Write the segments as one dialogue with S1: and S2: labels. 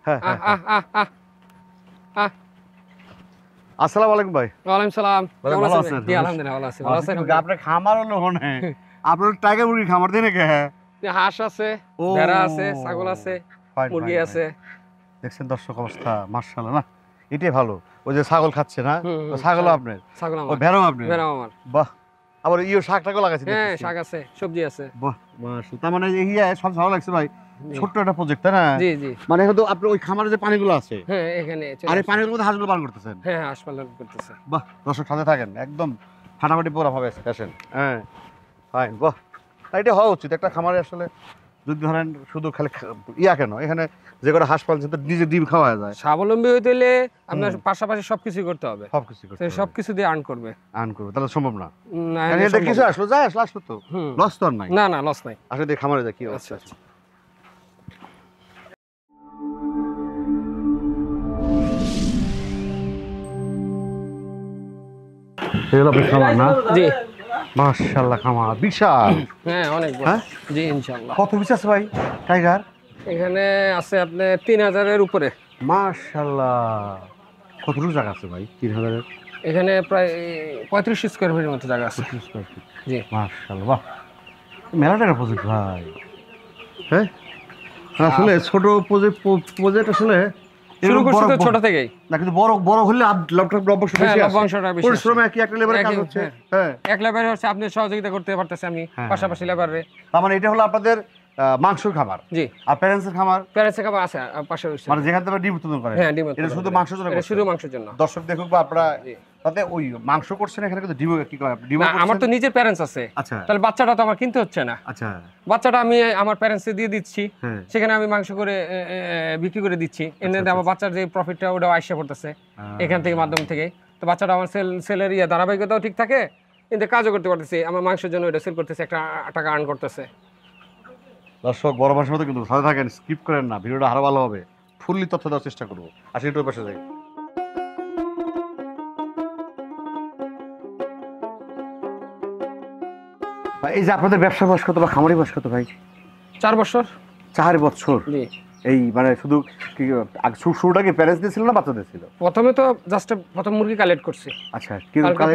S1: হ্যাঁ আসসালামু আলাইকুম ভাই।
S2: ওয়ালাইকুম সালাম। কেমন
S1: ভালো
S2: আছেন?
S1: আছেন?
S2: জি আলহামদুলিল্লাহ ভালো আছি। ভালো আছেন?
S1: আপনার খামার হলো ওখানে, আপনার টাইগার মুরগি খামার দিয়ে নাকি? হ্যাঁ,
S2: হাঁস আছে,
S1: ও
S2: ভেড়া আছে, ছাগল আছে,
S1: ফাইন
S2: মুরগি
S1: ফাইন
S2: আছে।
S1: দেখছেন দর্শক অবস্থা, মার্শাল্লাহ না, এটাই ভালো। ওই যে ছাগল খাচ্ছে না,
S2: হুম,
S1: ছাগলও আপনার,
S2: ছাগল
S1: ওই
S2: আমার,
S1: ভেড়াও আপনার?
S2: ভেড়া আমার।
S1: বাহ, আবার ইয়ে শাক টাকও লাগাইছে
S2: হ্যাঁ,
S1: দেখতেছি।
S2: শাক আছে, সবজি আছে।
S1: বাহ মার্শাল্লাহ, তার মানে এই সব ভালো লাগছে ভাই।
S2: জি।
S1: ছোট্ট একটা প্রজেক্ট তাই না?
S2: জি জি।
S1: মানে হয়তো আপনার ওই খামারে যে পানিগুলো আছে,
S2: হ্যাঁ, এখানে চলে
S1: আর এই
S2: আসেন।
S1: পানির মধ্যে হাঁসগুলো পালন করতেছেন?
S2: হ্যাঁ, হাঁস পালন করতেছে।
S1: বাহ, দর্শক সাথে থাকেন, একদম ফাটাফাটি পুরো হবে আসেন। হ্যাঁ ফাইন, বাহ। এটা হওয়া উচিত একটা খামারে আসলে। যদি ধরেন শুধু খালি ইয়া কেন, এখানে যে কটা হাঁস পালছে তো নিজে ডিম খাওয়া যায়।
S2: স্বাবলম্বী হইতে হলে আপনার পাশাপাশি সবকিছু করতে হবে।
S1: সবকিছু করতে হবে।
S2: সবকিছু দিয়ে আর্ন করবে।
S1: আর্ন করবে, তাহলে সম্ভব না।
S2: না
S1: কারণ
S2: হলে
S1: এটা
S2: সম্ভব
S1: কিছু
S2: না।
S1: আসলো, যায় আসলো, আসলো তো,
S2: হুম।
S1: লস তো আর নাই।
S2: না না, লস নাই।
S1: আসলে দিয়ে খামারে যায় কি
S2: আচ্ছা
S1: অবস্থা।
S2: আচ্ছা।
S1: এগুলো আপনার খামার না?
S2: জি।
S1: মাশাআল্লাহ, খামার বিশাল।
S2: হ্যাঁ, অনেক বড়।
S1: হ্যাঁ?
S2: জি ইনশাআল্লাহ।
S1: কত পিস আছে ভাই টাইগার?
S2: এখানে আছে আপনার 3000-এর উপরে।
S1: মাশাআল্লাহ, কতটুকু জায়গা আছে ভাই 3000-এর?
S2: এখানে প্রায় 35 স্কয়ার ফিটের মতো জায়গা আছে।
S1: 25 স্কয়ার ফিট।
S2: জি।
S1: মাশাআল্লাহ, বাহ, মেলা টাকা প্রজেক্ট ভাই। হ্যাঁ, আসলে ছোট প্রজেক্ট আসলে
S2: শুরু
S1: এরকম
S2: করছি
S1: বড়
S2: তো ছোট থেকেই।
S1: না, কিন্তু বড় বড় হলে লভ্যাংশ
S2: হ্যাঁ,
S1: বেশি আছে।
S2: লভ্যাংশটা বেশি আছে।
S1: পরিশ্রমে কি একটা লেবারের কাজ
S2: একই,
S1: হচ্ছে।
S2: হ্যাঁ।
S1: হ্যাঁ,
S2: এক লেবারে হচ্ছে আপনি সহযোগিতা করতে পারতেছে আমি,
S1: হ্যাঁ,
S2: পাশাপাশি লেবারে।
S1: তার মানে এটা হলো আপনাদের মাংসের খামার।
S2: জি।
S1: আর প্যারেন্টসের খামার
S2: প্যারেন্টস খাবার আছে পাশে রয়েছে।
S1: মানে যেখান থেকে ডিম উৎপাদন করে।
S2: হ্যাঁ, ডিম
S1: এটা
S2: উৎপাদন
S1: শুধু
S2: করে।
S1: মাংসের জন্য
S2: এটা
S1: করছেন?
S2: শুধু মাংসের জন্য।
S1: দর্শক দেখুক বা আপনারা
S2: জি।
S1: তাতে ওই মাংস করছেন, এখানে কিন্তু ডিমও কি করে ডিমও
S2: না,
S1: করছেন?
S2: আমার তো নিজের প্যারেন্টস আছে।
S1: আচ্ছা
S2: তাহলে বাচ্চাটা তো আমার কিনতে হচ্ছে না।
S1: আচ্ছা।
S2: বাচ্চাটা আমি আমার প্যারেন্টসে দিয়ে দিচ্ছি।
S1: হ্যাঁ।
S2: সেখানে আমি মাংস করে বিক্রি করে দিচ্ছি। এনে আমার বাচ্চার যে প্রফিটটা ওটাও আইসা পড়তেছে এখান থেকে, মাধ্যম থেকে। তো বাচ্চাটা আমার সেলের ধারাবাহিকতাও ঠিক থাকে, কিন্তু কাজও করতে পারতেছি। আমার মাংসের জন্য এটা সেল করতেছে, একটা টাকা আর্ন করতেছে।
S1: দর্শক বড় মাসের মতো কিন্তু সাথে থাকেন, স্কিপ করেন না, ভিডিওটা আরো ভালো হবে। ফুললি তথ্য দেওয়ার চেষ্টা করবো। আসলে একটু পাশে যাই। এই যে আপনাদের ব্যবসা বয়স কত বা খামারি বয়স কত ভাই?
S2: 4 বছর।
S1: 4 বছর?
S2: জি।
S1: এই মানে শুধু কি শুরুটা কি প্যারেন্টস দিয়েছিল না বাচ্চা দিয়েছিল?
S2: প্রথমে তো জাস্ট প্রথম মুরগি কালেক্ট করছি।
S1: আচ্ছা,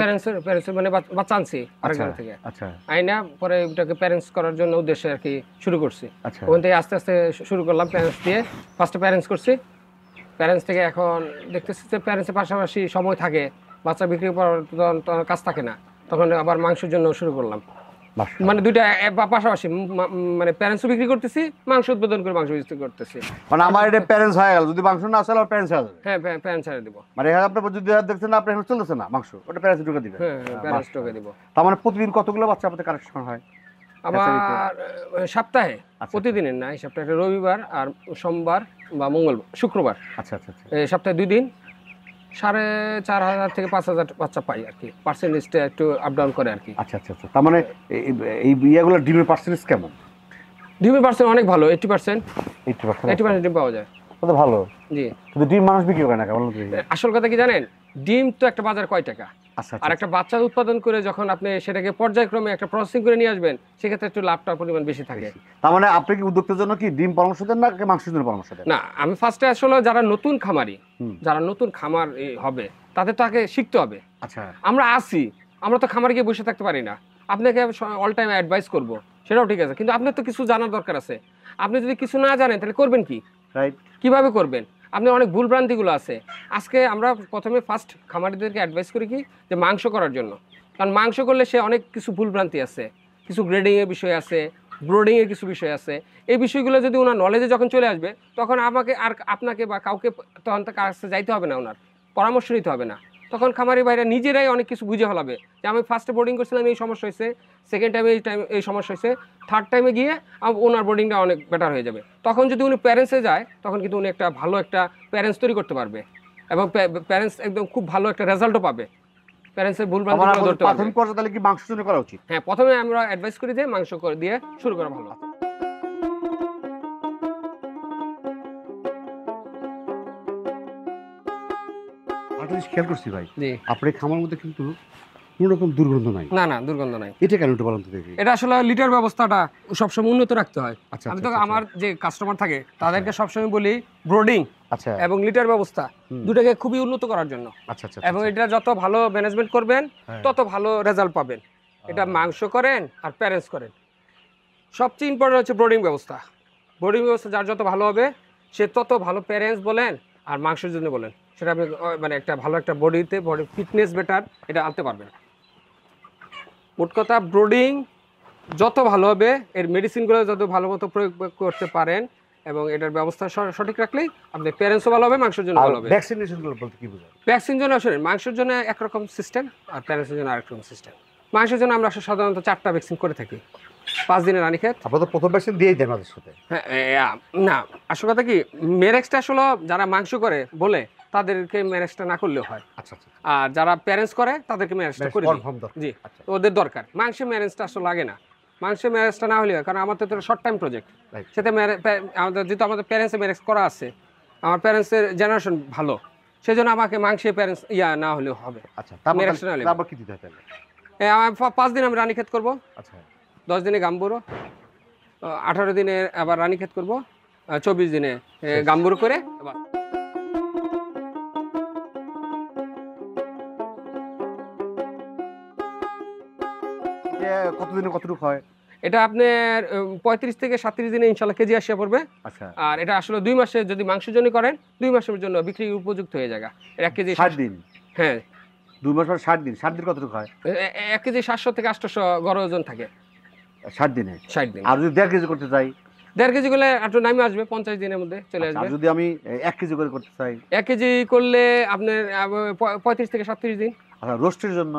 S2: প্যারেন্টস মানে বাচ্চা আনছি আরেক জায়গা থেকে।
S1: আচ্ছা
S2: আইনা পরে ওটাকে প্যারেন্টস করার জন্য উদ্দেশ্যে আর কি শুরু করছি।
S1: আচ্ছা।
S2: ওখান থেকে আস্তে আস্তে শুরু করলাম প্যারেন্টস দিয়ে। ফার্স্টে প্যারেন্টস করছি। প্যারেন্টস থেকে এখন দেখতেছি যে প্যারেন্টসের পাশাপাশি সময় থাকে, বাচ্চা বিক্রি করার তখন কাজ থাকে না, তখন আবার মাংসের জন্য শুরু করলাম। মানে দুইটা পাশাপাশি, মানে প্যারেন্টসও বিক্রি করতেছি, মাংস উৎপাদন করে মাংস বিক্রি করতেছি।
S1: মানে আমার এটা প্যারেন্টস হয়ে গেল, যদি মাংস না আসলে আর প্যারেন্টস হয়ে যাবে।
S2: হ্যাঁ, প্যারেন্টস ছেড়ে দিব।
S1: মানে এখানে আপনি যদি দেখছেন না, আপনি এখানে চলতেছে না মাংস, ওটা প্যারেন্টস ঢুকে দিবেন।
S2: হ্যাঁ, প্যারেন্টস ঢুকে দিব।
S1: তার মানে প্রতিদিন কতগুলো বাচ্চা আপনাদের কালেকশন হয়?
S2: আমার সপ্তাহে,
S1: আচ্ছা।
S2: প্রতিদিনের না, এই সপ্তাহে রবিবার আর সোমবার বা মঙ্গলবার, শুক্রবার,
S1: আচ্ছা আচ্ছা আচ্ছা।
S2: এই সপ্তাহে 2 দিন 4500 থেকে 5000 বাচ্চা পাই আর কি। পার্সেন্টেজটা একটু আপ ডাউন করে আর কি।
S1: আচ্ছা আচ্ছা আচ্ছা। তার মানে এই ইয়েগুলো ডিমের পার্সেন্টেজ কেমন?
S2: ডিমের পার্সেন্ট অনেক ভালো, 80%।
S1: 80%
S2: 80% ডিম পাওয়া যায়।
S1: কত ভালো।
S2: জি।
S1: কিন্তু ডিম মানুষ বিক্রি করে না কেমন?
S2: আসল কথা কি জানেন, ডিম তো একটা বাজার কয় টাকা,
S1: আচ্ছা
S2: আর একটা বাচ্চা উৎপাদন করে যখন আপনি সেটাকে পর্যায়ক্রমে একটা প্রসেসিং করে নিয়ে আসবেন, সেক্ষেত্রে একটু লাভটা পরিমাণ বেশি থাকে।
S1: তার মানে আপনি কি উদ্যোক্তার জন্য কি ডিম পরামর্শ দেন না মাংসের জন্য পরামর্শ দেন?
S2: না, আমি ফার্স্টে আসলে যারা নতুন খামারি, যারা নতুন খামার হবে, তাদের তাকে শিখতে হবে।
S1: আচ্ছা।
S2: আমরা আমরা তো খামারে গিয়ে বসে থাকতে পারি না। আপনাকে অল টাইম অ্যাডভাইস করব, সেটাও ঠিক আছে, কিন্তু আপনার তো কিছু জানার দরকার আছে। আপনি যদি কিছু না জানেন তাহলে করবেন কি?
S1: রাইট।
S2: কিভাবে করবেন? আপনি অনেক ভুলভ্রান্তিগুলো আছে। আজকে আমরা প্রথমে ফার্স্ট খামারিদেরকে অ্যাডভাইস করি কি, যে মাংস করার জন্য। কারণ মাংস করলে সে অনেক কিছু ভুলভ্রান্তি আছে, কিছু গ্রেডিংয়ের বিষয় আছে, ব্রোডিংয়ের কিছু বিষয় আছে। এই বিষয়গুলো যদি ওনার নলেজে যখন চলে আসবে, তখন আমাকে আর আপনাকে বা কাউকে তখন তার কাছে যাইতে হবে না, ওনার পরামর্শ নিতে হবে না। তখন খামারি ভাইরা নিজেরাই অনেক কিছু বুঝে ফেলাবে যে আমি ফার্স্টে বোর্ডিং করছিলাম, এই সমস্যা হয়েছে, সেকেন্ড টাইমে এই সমস্যা হয়েছে, থার্ড টাইমে গিয়ে ওনার বোর্ডিংটা অনেক বেটার হয়ে যাবে। তখন যদি উনি প্যারেন্টসে যায়, তখন কিন্তু উনি একটা ভালো একটা প্যারেন্টস তৈরি করতে পারবে, এবং প্যারেন্টস একদম খুব ভালো একটা রেজাল্টও পাবে। প্যারেন্টসের ভুলভ্রান্তিগুলো ধরতে পারবে।
S1: প্রাথমিক পর্যায়ে তাহলে কি মাংসের জন্য করা উচিত?
S2: হ্যাঁ, প্রথমে আমরা অ্যাডভাইস করি যে মাংস করে দিয়ে শুরু করা ভালো।
S1: একটা জিনিস খেয়াল করছি ভাই,
S2: জি।
S1: আপনার খামার মধ্যে কিন্তু কোনো রকম দুর্গন্ধ নাই?
S2: না না, দুর্গন্ধ নাই।
S1: এটা কেন একটু বলুন তো দেখি।
S2: এটা আসলে লিটার ব্যবস্থাটা সবসময় উন্নত রাখতে হয়।
S1: আচ্ছা
S2: আমি
S1: আচ্ছা
S2: তো আমার যে কাস্টমার থাকে তাদেরকে সবসময় বলি ব্রোডিং
S1: আচ্ছা
S2: এবং লিটার ব্যবস্থা দুটাকে খুবই উন্নত করার জন্য।
S1: আচ্ছা আচ্ছা
S2: এবং এটা যত ভালো ম্যানেজমেন্ট করবেন তত ভালো রেজাল্ট পাবেন। এটা মাংস করেন আর প্যারেন্টস করেন, সবচেয়ে ইম্পর্টেন্ট হচ্ছে ব্রোডিং ব্যবস্থা। ব্রোডিং ব্যবস্থা যার যত ভালো হবে সে তত ভালো প্যারেন্টস বলেন আর মাংসের জন্য বলেন, সেটা আপনি মানে একটা ভালো একটা বডিতে বডি ফিটনেস বেটার এটা আনতে পারবেন। মোট কথা ব্রোডিং যত ভালো হবে, এর মেডিসিনগুলো যত ভালো মতো প্রয়োগ করতে পারেন এবং এটার ব্যবস্থা সঠিক রাখলেই আপনার প্যারেন্টসও ভালো হবে, মাংসের জন্য ভালো হবে।
S1: ভ্যাকসিনেশনগুলো বলতে কি বোঝায়?
S2: ভ্যাকসিন জন্য আসলে মাংসের জন্য একরকম সিস্টেম আর প্যারেন্টসের জন্য আরেক রকম সিস্টেম। মাংসের জন্য আমরা সাধারণত 4টা ভ্যাকসিন করে থাকি, 5 দিনের রানীক্ষেত।
S1: আপনারা তো প্রথম ভ্যাকসিন দিয়েই দেন আমাদের সাথে।
S2: হ্যাঁ, না আসল কথা কি, মেরেক্সটা আসলে যারা মাংস করে বলে তাদেরকে মেরেক্সটা না করলেও হয়।
S1: আচ্ছা আচ্ছা,
S2: আর যারা প্যারেন্টস করে তাদেরকে মেরেক্সটা করে দিই।
S1: কনফার্ম দরকার।
S2: জি,
S1: আচ্ছা
S2: ওদের দরকার। মাংসের ম্যারেজটা আসলে লাগে না, মাংসের ম্যারেজটা না হলে হয়, কারণ আমার তো এটা শর্ট টাইম প্রজেক্ট।
S1: Right.
S2: সেটা আমাদের যেহেতু আমাদের প্যারেন্টসের ম্যারেজ করা আছে, আমার প্যারেন্টসের জেনারেশন ভালো, সেই জন্য আমাকে মাংসের প্যারেন্টস না হলেও হবে।
S1: আচ্ছা, তারপর
S2: মেরেক্সটা না হলে
S1: তারপর কি দিতে হয় তাহলে?
S2: আমার 5 দিন আমি রানীক্ষেত করবো,
S1: আচ্ছা
S2: 10 দিনে গাম্বুরো, 18 দিনে আবার রানীক্ষেত করবো, 24 দিনে গাম্বুরো করে আবার।
S1: কতদিনে কতটুকু হয়?
S2: এটা আপনার 35 থেকে 37 দিনে ইনশাল্লাহ কেজি আসিয়া পড়বে।
S1: আচ্ছা,
S2: আর এটা আসলে 2 মাসে যদি মাংসের জন্য করেন 2 মাসের জন্য বিক্রি উপযুক্ত হয়ে যায়। 1 কেজি
S1: 60 দিন।
S2: হ্যাঁ,
S1: 2 মাস পর 60 দিন। 60 দিন কতটুকু হয়?
S2: 1 কেজি 700 থেকে 800 গড় ওজন থাকে
S1: 60 দিনে।
S2: 60 দিন।
S1: আর যদি 1.5 কেজি করতে চাই?
S2: 1.5 কেজি করলে একটু নামে আসবে, 50 দিনের মধ্যে চলে
S1: আচ্ছা,
S2: আসবে।
S1: আর যদি আমি 1 কেজি করে করতে চাই?
S2: 1 কেজি করলে আপনার 35 থেকে 37 দিন।
S1: আচ্ছা, রোস্টের জন্য?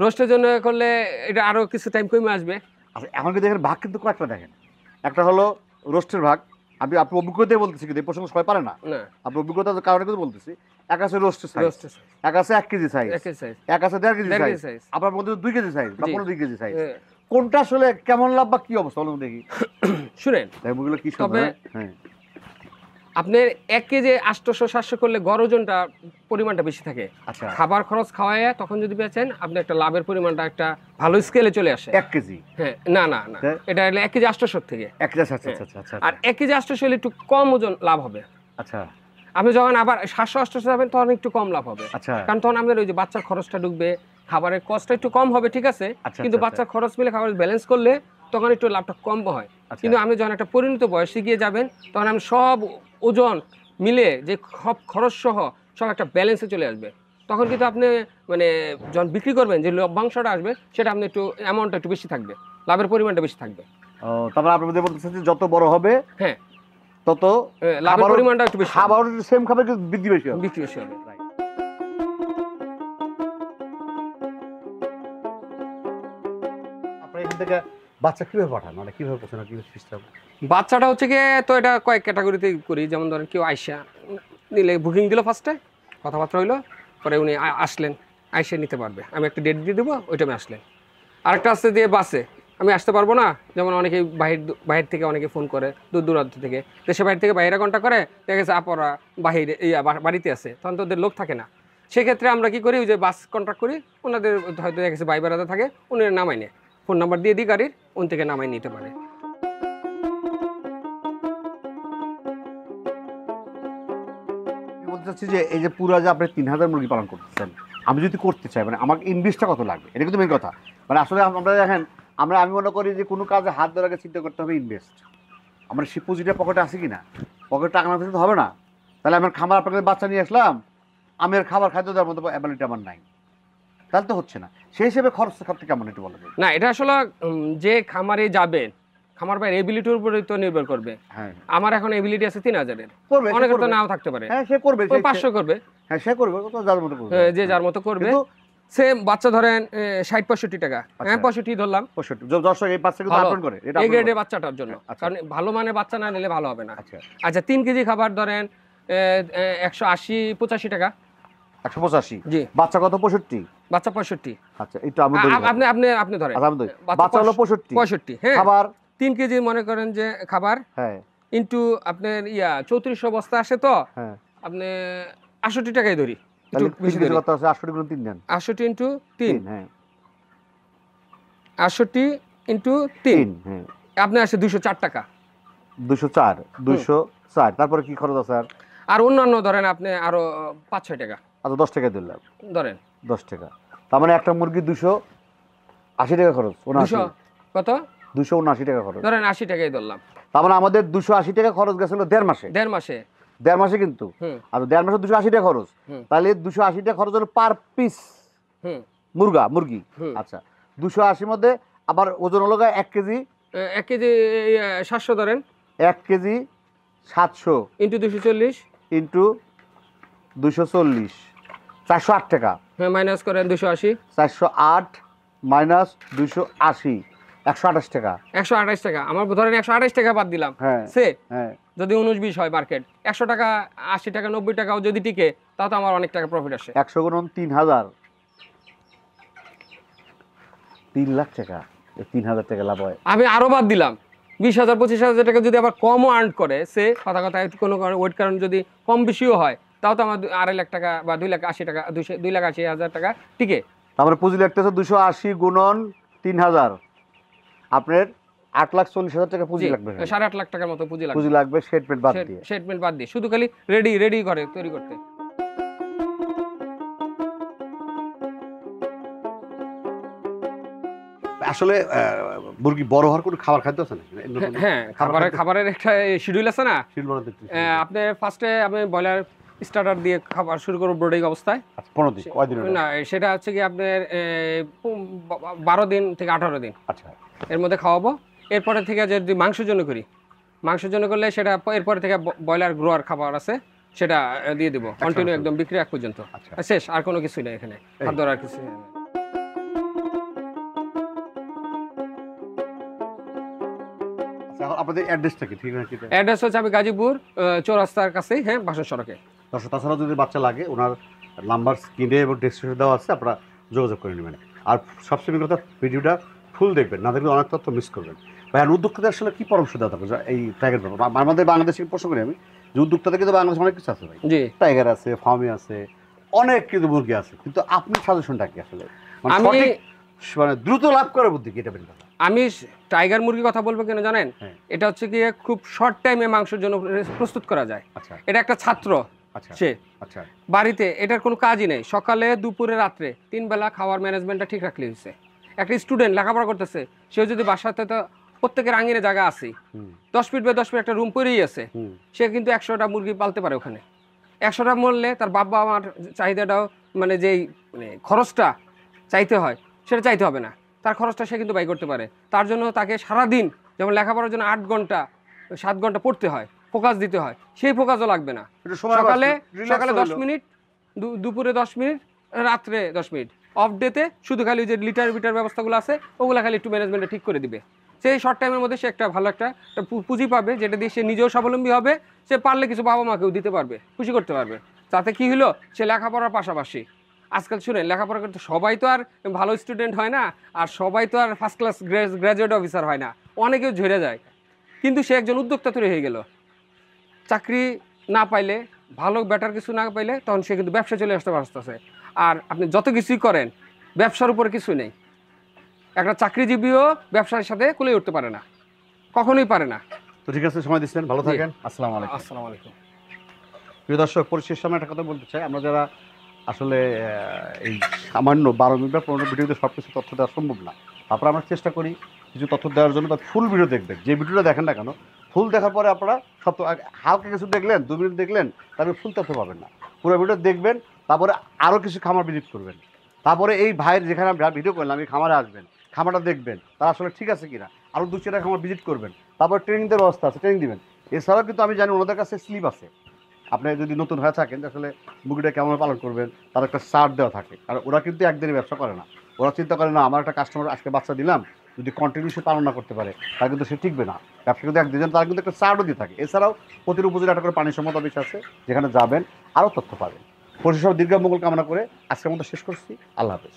S2: রোস্টের জন্য করলে এটা আরো কিছু টাইম কমে আসবে।
S1: আচ্ছা, এখন কিন্তু এখানে ভাগ কিন্তু কয়েকটা দেখেন। একটা হলো রোস্টের ভাগ। আমি আপনার অভিজ্ঞতায় বলতেছি, কিন্তু এই প্রসঙ্গ সবাই পারে না।
S2: না,
S1: আপনার অভিজ্ঞতার কারণে কিন্তু বলতেছি। এক আছে রোস্টের সাইজ,
S2: রোস্টের
S1: এক আছে 1 কেজি সাইজ,
S2: 1 কেজি সাইজ,
S1: এক আছে 1.5 কেজি
S2: 1.5
S1: সাইজ,
S2: কেজি সাইজ।
S1: আপনার মধ্যে 2 কেজি সাইজ বা
S2: জি।
S1: 15 কেজি সাইজ।
S2: এ,
S1: কোনটা আসলে কেমন লাভ বা কি অবস্থা বলুন দেখি।
S2: শুনেন,
S1: তাই মুখগুলো কি
S2: তবে
S1: শুনবে? হ্যাঁ,
S2: আপনার 1 কেজি 800-700 করলে গড় ওজনটা পরিমাণটা বেশি থাকে।
S1: আচ্ছা,
S2: খাবার খরচ খাওয়ায় তখন যদি বেচেন আপনি একটা লাভের পরিমাণটা একটা ভালো স্কেলে চলে আসে।
S1: 1 কেজি।
S2: হ্যাঁ, না না না,
S1: হ্যাঁ।
S2: এটা হলো 1 কেজি 800 থেকে।
S1: 1 কেজি, আচ্ছা আচ্ছা আচ্ছা আচ্ছা।
S2: আর 1 কেজি 800 হলে একটু কম ওজন লাভ হবে।
S1: আচ্ছা
S2: আপনি যখন আবার 700-800 যাবেন তখন একটু কম লাভ হবে,
S1: আচ্ছা
S2: কারণ তখন আপনার ওই যে বাচ্চার খরচটা ঢুকবে, খাবারের কস্টটা একটু কম হবে, ঠিক আছে,
S1: আচ্ছা,
S2: কিন্তু
S1: আচ্ছা,
S2: বাচ্চার খরচ মিলে খাবার ব্যালেন্স করলে তখন একটু লাভটা কম হয়।
S1: আচ্ছা।
S2: কিন্তু আপনি যখন একটা পরিণত বয়সে গিয়ে যাবেন তখন আমি সব ওজন মিলে যে সব খরচ সহ সব একটা ব্যালেন্সে চলে আসবে। তখন কিন্তু আপনি মানে যখন বিক্রি করবেন যে লভ্যাংশটা আসবে সেটা আপনি একটু অ্যামাউন্টটা একটু বেশি থাকবে, লাভের পরিমাণটা বেশি থাকবে।
S1: ও, তারপর আপনি মধ্যে বলতেছেন যে যত বড় হবে
S2: হ্যাঁ,
S1: তত
S2: লাভের
S1: খাবারও-
S2: পরিমাণটা একটু বেশি হবে,
S1: খাবার সেম খাবার কিন্তু বৃদ্ধি বেশি হবে।
S2: বিক্রি বেশি হবে।
S1: Right. আপনারা এখান থেকে বাচ্চা কিভাবে পাঠান, মানে কিভাবে পৌঁছানো, কি সিস্টেম?
S2: বাচ্চাটা হচ্ছে গিয়ে তো এটা কয়েক ক্যাটাগরিতে করি, যেমন ধরেন কেউ আইসা নিলে বুকিং দিল, ফার্স্টে কথাবার্তা হইলো, পরে উনি আসলেন, আইসে নিতে পারবে, আমি একটা ডেট দিয়ে দেবো, ওই টাইমে আসলেন। আরেকটা আসছে দিয়ে বাসে আমি আসতে পারবো না, যেমন অনেকে বাহির থেকে অনেকে ফোন করে, দূর দূরান্ত থেকে, দেশের বাইরে থেকে বাইরে ঘন্টা করে, দেখা গেছে আপরা বাহিরে বাড়িতে আছে, তখন তো ওদের লোক থাকে না। সেক্ষেত্রে আমরা কি করি, ওই যে বাস কন্ট্রাক্ট করি, ওনাদের হয়তো দেখা গেছে ভাই বেড়াতে থাকে, উনি নামাই নেয়, ফোন নাম্বার দিয়ে দিই গাড়ির, উন থেকে নামাই নিতে পারে।
S1: আমি বলতে চাচ্ছি যে এই যে পুরো যে আপনি 3000 মুরগি পালন করতেছেন, আমি যদি করতে চাই, মানে আমার ইনভেস্টটা কত লাগবে, এটা কিন্তু মেন কথা। মানে আসলে আমরা দেখেন, আমি মনে করি যে কোনো কাজে হাত ধরে আগে চিন্তা করতে হবে ইনভেস্ট। আমার সে পুঁজিটা পকেটে আছে কি না, পকেটে টাকা না থাকলে তো হবে না। তাহলে আমার খামার আপনার কাছে বাচ্চা নিয়ে আসলাম, আমি আর খাবার খাদ্য দেওয়ার মতো অ্যাবিলিটি আমার নাই, তাহলে তো হচ্ছে না। সেই হিসেবে খরচটা সব থেকে কেমন একটু বলা যায়?
S2: না, এটা আসলে যে খামারে যাবেন, খামার ভাইয়ের এবিলিটির উপরে তো নির্ভর করবে।
S1: হ্যাঁ,
S2: আমার এখন এবিলিটি আছে 3000-এর,
S1: করবে,
S2: অনেকের তো নাও থাকতে পারে,
S1: হ্যাঁ সে করবে,
S2: ওই 500 করবে,
S1: হ্যাঁ সে করবে, তো যার মতো করবে,
S2: যে যার মতো করবে।
S1: কিন্তু
S2: সেম বাচ্চা ধরেন 60-65 টাকা, হ্যাঁ 65 ধরলাম,
S1: 65 দর্শক এই বাচ্চা কিন্তু
S2: ভালো।
S1: আপন করে, এটা
S2: এই
S1: আপন
S2: গ্রেডের
S1: করে।
S2: বাচ্চাটার জন্য,
S1: আচ্ছা।
S2: কারণ ভালো মানে বাচ্চা না নিলে ভালো হবে না।
S1: আচ্ছা,
S2: আচ্ছা, 3 কেজি খাবার ধরেন 180-85 টাকা।
S1: 185
S2: জি,
S1: বাচ্চা কত? 65?
S2: বাচ্চা 65।
S1: আচ্ছা, একটু আমি ধরি।
S2: আপনি আপনি আপনি ধরেন
S1: আচ্ছা, আমি ধরি। বাচ্চা হলো 65,
S2: 65, হ্যাঁ।
S1: খাবার
S2: 3 কেজি মনে করেন যে খাবার
S1: হ্যাঁ
S2: ইন্টু আপনার 3400 বস্তা আসে, তো
S1: হ্যাঁ,
S2: আপনি 68 টাকাই ধরি, একটু
S1: তাহলে
S2: বেশি
S1: 3 কেজি
S2: ধরি।
S1: কত আছে? 68 গুণ 3 দেন।
S2: 68 ইন্টু 3,
S1: 3, হ্যাঁ
S2: 68 ইন্টু 3
S1: 3 হ্যাঁ
S2: আপনি আসে 204 টাকা।
S1: 204 204 তারপরে কি খরচ আছে আর
S2: আর অন্যান্য ধরেন আপনি আরো 5-6 টাকা
S1: আচ্ছা 10 টাকা দিলাম
S2: ধরেন।
S1: 10 টাকা তার মানে একটা মুরগি 280 টাকা খরচ
S2: 200 কত
S1: 279 টাকা খরচ
S2: ধরেন 80 টাকাই ধরলাম।
S1: তার মানে আমাদের 280 টাকা খরচ গেছিল দেড় মাসে
S2: মাসে
S1: 1.5 মাসে কিন্তু
S2: হুম
S1: আর 1.5 মাসে 280 টাকা খরচ
S2: হুম
S1: তাহলে 280 টাকা খরচ হলো পার পিস
S2: হুম
S1: মুরগি
S2: হুম।
S1: আচ্ছা 280 মধ্যে আবার ওজন হলো 1 কেজি
S2: 1 কেজি 700 ধরেন
S1: 1 কেজি 700
S2: ইন্টু 240
S1: ইন্টু 240 408 টাকা
S2: হ্যাঁ মাইনাস করেন 280
S1: 408 মাইনাস 280 128 টাকা
S2: 128 টাকা। আমার ধরেন 128 টাকা বাদ দিলাম
S1: হ্যাঁ
S2: সে
S1: হ্যাঁ
S2: যদি 19-20 হয় মার্কেট 100 টাকা 80 টাকা 90 টাকাও যদি টিকে তাও তো আমার অনেক টাকা প্রফিট আসে।
S1: 100 গুণন 3000 3 লাখ টাকা 3000 টাকা লাভ হয়
S2: আমি আরো বাদ দিলাম 20,000 25,000 টাকা যদি আবার কমও আর্ন করে সে কথা কোনো ওয়েট কারণ যদি কম বেশিও হয় তাও তো আমার 2.5 লাখ টাকা বা 2,80,000 টাকা 2,80,000 টাকা টিকে।
S1: তারপরে পুঁজি লাগতেছে 280 গুণন 3000 আপনার 8,40,000 টাকা পুঁজি লাগবে
S2: 8.5 লাখ টাকার মতো পুঁজি লাগবে।
S1: পুঁজি লাগবে শেডমেন্ট বাদ দিয়ে
S2: স্টেটমেন্ট বাদ দিয়ে শুধু খালি রেডি করে তৈরি করতে।
S1: আসলে মুরগি বড় হওয়ার কোনো খাবার খাদ্য আছে না
S2: হ্যাঁ খাবারের একটা শিডিউল আছে না। আপনি ফার্স্টে আমি ব্রয়লার স্টার্টার দিয়ে খাবার শুরু করব ব্রোডিং অবস্থায়
S1: 15 দিন কয় দিন
S2: না সেটা হচ্ছে কি আপনার 12 দিন থেকে 18 দিন
S1: আচ্ছা
S2: এর মধ্যে খাওয়াবো। এরপরে থেকে যদি মাংসের জন্য করি মাংসের জন্য করলে সেটা এরপরে থেকে ব্রয়লার গ্রোয়ার খাবার আছে সেটা দিয়ে দেবো কন্টিনিউ একদম বিক্রি আগ পর্যন্ত শেষ আর কোনো কিছুই নেই এখানে খাদ্য আর কিছু নেই।
S1: আপনাদের অ্যাড্রেসটা কি ঠিক আছে
S2: অ্যাড্রেস হচ্ছে আমি গাজীপুর চৌরাস্তার কাছেই হ্যাঁ বাসন সড়কে।
S1: তাছাড়া যদি বাচ্চা লাগে ওনার নাম্বার স্ক্রিনে এবং ডেসক্রিপশনে দেওয়া আছে আপনারা যোগাযোগ করে নেবেন। আর সবচেয়ে কথা ভিডিওটা ফুল দেখবেন না দেখলে অনেক তথ্য মিস করবেন। ভাই আর উদ্যোক্তাদের আসলে কি পরামর্শ দেওয়া থাকবে এই টাইগার আমাদের বাংলাদেশে প্রশ্ন করি আমি যে উদ্যোক্তাদের কিন্তু বাংলাদেশে অনেক কিছু আছে ভাই
S2: জি
S1: টাইগার আছে ফার্মে আছে অনেক কিন্তু মুরগি আছে কিন্তু আপনি সাজেশনটা কি আসলে
S2: আমি
S1: মানে দ্রুত লাভ করার বুদ্ধি কি এটা বের করা
S2: আমি টাইগার মুরগির কথা বলবো কেন জানেন এটা হচ্ছে কি খুব শর্ট টাইমে মাংসের জন্য প্রস্তুত করা যায়।
S1: আচ্ছা
S2: এটা একটা ছাত্র সে
S1: আচ্ছা
S2: বাড়িতে এটার কোনো কাজই নেই সকালে দুপুরে রাত্রে 3 বেলা খাওয়ার ম্যানেজমেন্টটা ঠিক রাখলে হয়েছে। একটা স্টুডেন্ট লেখাপড়া করতেছে সেও যদি বাসাতে তো প্রত্যেকের আঙিনে জায়গা আছে 10 ফিট বাই 10 ফিট একটা রুম পরেই আছে সে কিন্তু 100টা মুরগি পালতে পারে ওখানে। 100টা মরলে তার বাবা আমার চাহিদাটাও মানে যেই মানে খরচটা চাইতে হয় সেটা চাইতে হবে না তার খরচটা সে কিন্তু ব্যয় করতে পারে। তার জন্য তাকে সারাদিন যেমন লেখাপড়ার জন্য 8 ঘন্টা 7 ঘন্টা পড়তে হয় ফোকাস দিতে হয় সেই ফোকাসও লাগবে না। সকালে 10 মিনিট দুপুরে 10 মিনিট রাত্রে 10 মিনিট অফ ডেতে শুধু খালি যে লিটার বিটার ব্যবস্থাগুলো আছে ওগুলো খালি একটু ম্যানেজমেন্টে ঠিক করে দিবে। সেই শর্ট টাইমের মধ্যে সে একটা ভালো একটা পুঁজি পাবে যেটা দিয়ে সে নিজেও স্বাবলম্বী হবে সে পারলে কিছু বাবা মাকেও দিতে পারবে খুশি করতে পারবে। তাতে কি হলো সে লেখাপড়ার পাশাপাশি আজকাল শুনেন লেখাপড়া করতে সবাই তো আর ভালো স্টুডেন্ট হয় না আর সবাই তো আর ফার্স্ট ক্লাস গ্র্যাজুয়েট অফিসার হয় না অনেকেও ঝরে যায় কিন্তু সে একজন উদ্যোক্তা তৈরি হয়ে গেল। চাকরি না পাইলে ভালো বেটার কিছু না পাইলে তখন সে কিন্তু ব্যবসা চলে আসতে পারতেছে। আর আপনি যত কিছুই করেন ব্যবসার উপরে কিছু নেই। একটা চাকরিজীবীও ব্যবসার সাথে কুলে উঠতে পারে না কখনোই পারে না।
S1: তো ঠিক আছে সময় দিচ্ছেন ভালো থাকেন আসসালামু আলাইকুম।
S2: আসসালামু আলাইকুম।
S1: প্রিয় দর্শক পরিশেষ সময় একটা কথা বলতে চাই আমরা যারা আসলে এই সামান্য 12 মিনিট বা 15 ভিডিওতে সব কিছু তথ্য দেওয়া সম্ভব না তারপরে আমরা চেষ্টা করি কিছু তথ্য দেওয়ার জন্য তার ফুল ভিডিও দেখবেন যে ভিডিওটা দেখেন না কেন ফুল দেখার পরে আপনারা সব হালকা কিছু দেখলেন 2 মিনিট দেখলেন তারপরে ফুল তথ্য পাবেন না পুরো ভিডিও দেখবেন তারপরে আরও কিছু খামার ভিজিট করবেন তারপরে এই ভাইয়ের যেখানে আমি ভিডিও করলাম এই খামারে আসবেন খামারটা দেখবেন তারা আসলে ঠিক আছে কিনা আরও 2-4টা খামার ভিজিট করবেন তারপর ট্রেনিং দেওয়ার ব্যবস্থা আছে ট্রেনিং দিবেন। এছাড়াও কিন্তু আমি জানি ওনাদের কাছে স্লিপ আছে আপনি যদি নতুন হয়ে থাকেন আসলে মুরগিটা কেমন পালন করবেন তার একটা চার্ট দেওয়া থাকে আর ওরা কিন্তু একদিনে ব্যবসা করে না ওরা চিন্তা করে না আমার একটা কাস্টমার আজকে বাচ্চা দিলাম যদি কন্টিনিউ সে পালন না করতে পারে তার কিন্তু সে টিকবে না ব্যবসা কিন্তু একদিন তার কিন্তু একটা চার্টও দিয়ে থাকে। এছাড়াও প্রতির উপজেলা একটা করে পানি সম্মত অফিস আছে যেখানে যাবেন আরও তথ্য পাবেন। পরিশেষে দীর্ঘ মঙ্গল কামনা করে আজকের মতো শেষ করছি। আল্লাহ হাফেজ।